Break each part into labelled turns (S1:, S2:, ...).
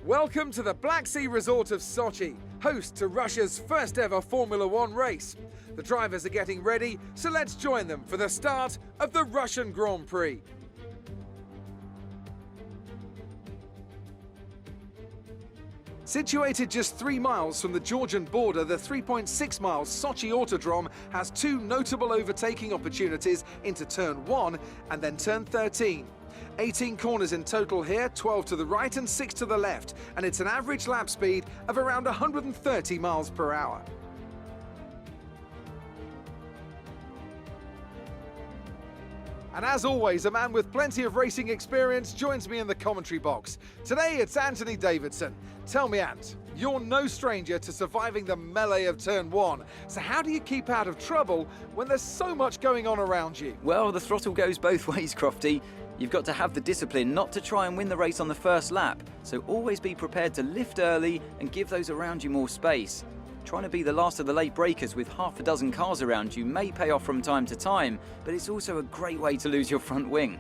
S1: Welcome to the Black Sea resort of Sochi, host to Russia's first ever Formula One race. The drivers are getting ready, so let's join them for the start of the Russian Grand Prix. Situated just 3 miles from the Georgian border, the 3.6 mile Sochi Autodrome has two notable overtaking opportunities into turn 1 and then turn 13. 18 corners in total here, 12 to the right and 6 to the left, and it's an average lap speed of around 130 miles per hour. And as always, a man with plenty of racing experience joins me in the commentary box. Today it's Anthony Davidson. Tell me, Ant, you're no stranger to surviving the melee of turn 1. So how do you keep out of trouble when there's so much going on around you?
S2: Well, the throttle goes both ways, Crofty. You've got to have the discipline not to try and win the race on the first lap, so always be prepared to lift early and give those around you more space. Trying to be the last of the late breakers with half a dozen cars around you may pay off from time to time, but it's also a great way to lose your front wing.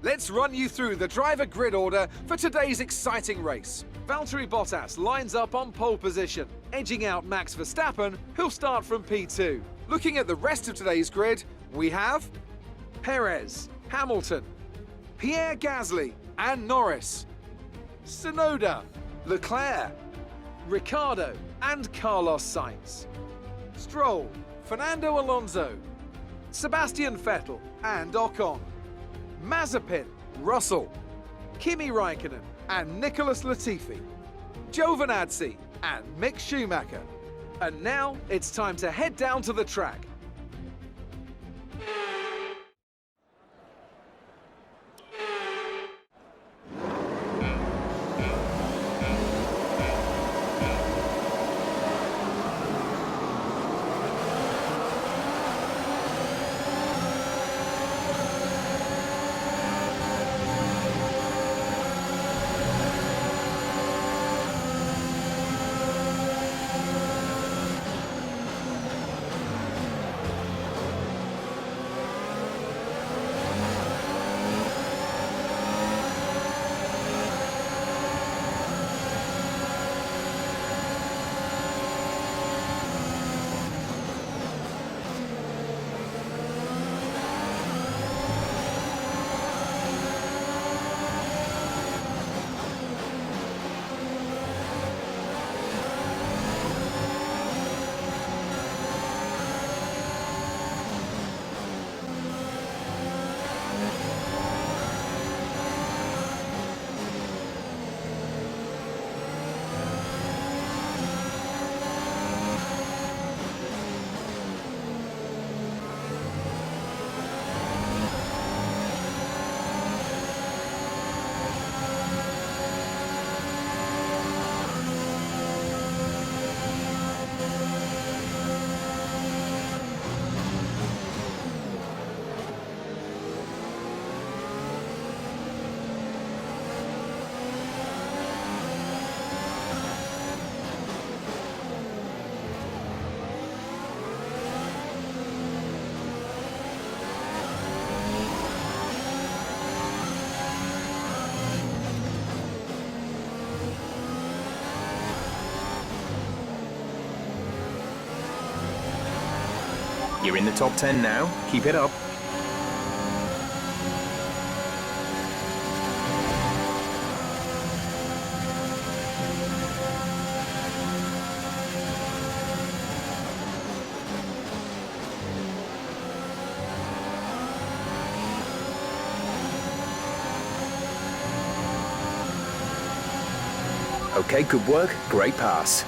S1: Let's run you through the driver grid order for today's exciting race. Valtteri Bottas lines up on pole position, edging out Max Verstappen, who'll start from P2. Looking at the rest of today's grid, we have Perez, Hamilton, Pierre Gasly and Norris, Tsunoda, Leclerc, Ricciardo and Carlos Sainz, Stroll, Fernando Alonso, Sebastian Vettel and Ocon, Mazepin, Russell, Kimi Raikkonen and Nicholas Latifi, Giovinazzi and Mick Schumacher. And now it's time to head down to the track.
S3: You're in the top 10 now. Keep it up. Okay, good work. Great pass.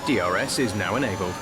S3: DRS is now enabled.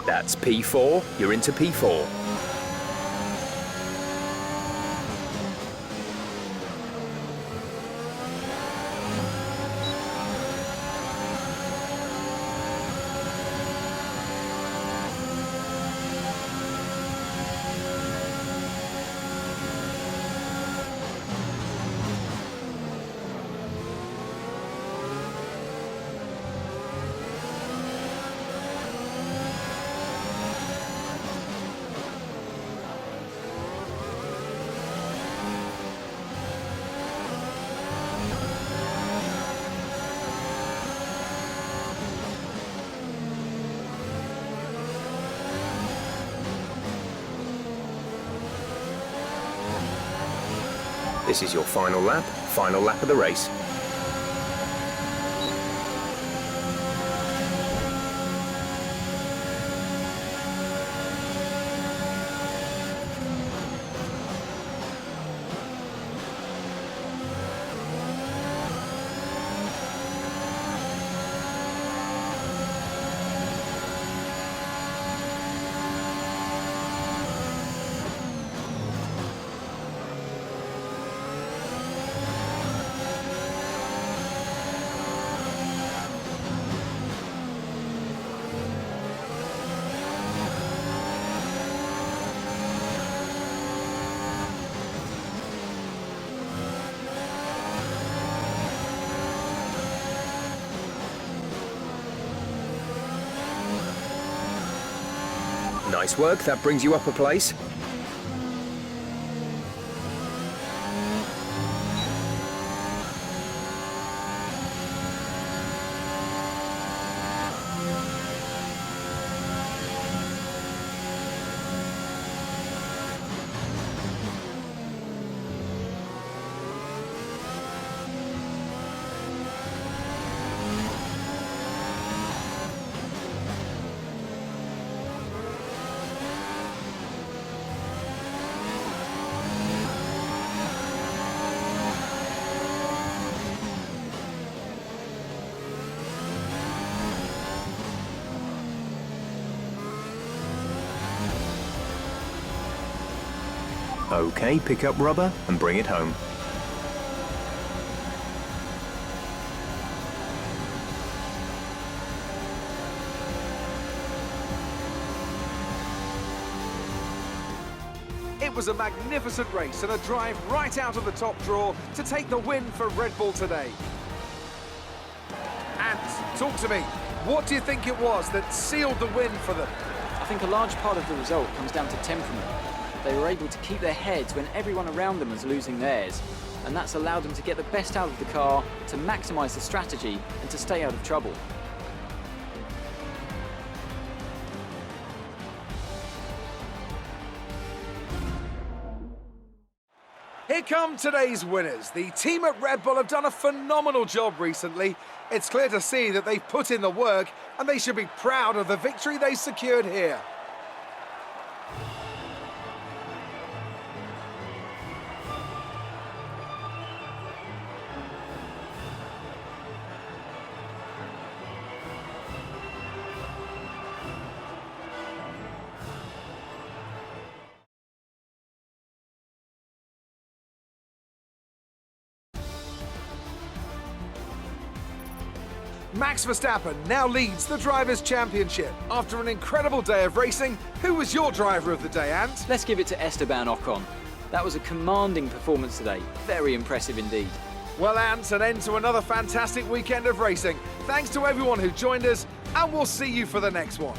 S3: That's P4, you're into P4. This is your final lap of the race. Nice work, that brings you up a place. Okay, pick up rubber and bring it home.
S1: It was a magnificent race and a drive right out of the top draw to take the win for Red Bull today. Ant, talk to me. What do you think it was that sealed the win for them?
S4: I think a large part of the result comes down to temperament. They were able to keep their heads when everyone around them was losing theirs, and that's allowed them to get the best out of the car, to maximise the strategy, and to stay out of trouble.
S1: Here come today's winners. The team at Red Bull have done a phenomenal job recently. It's clear to see that they've put in the work and they should be proud of the victory they secured here. Max Verstappen now leads the Drivers' Championship. After an incredible day of racing, who was your driver of the day, Ant?
S4: Let's give it to Esteban Ocon. That was a commanding performance today. Very impressive indeed.
S1: Well, Ant, an end to another fantastic weekend of racing. Thanks to everyone who joined us, and we'll see you for the next one.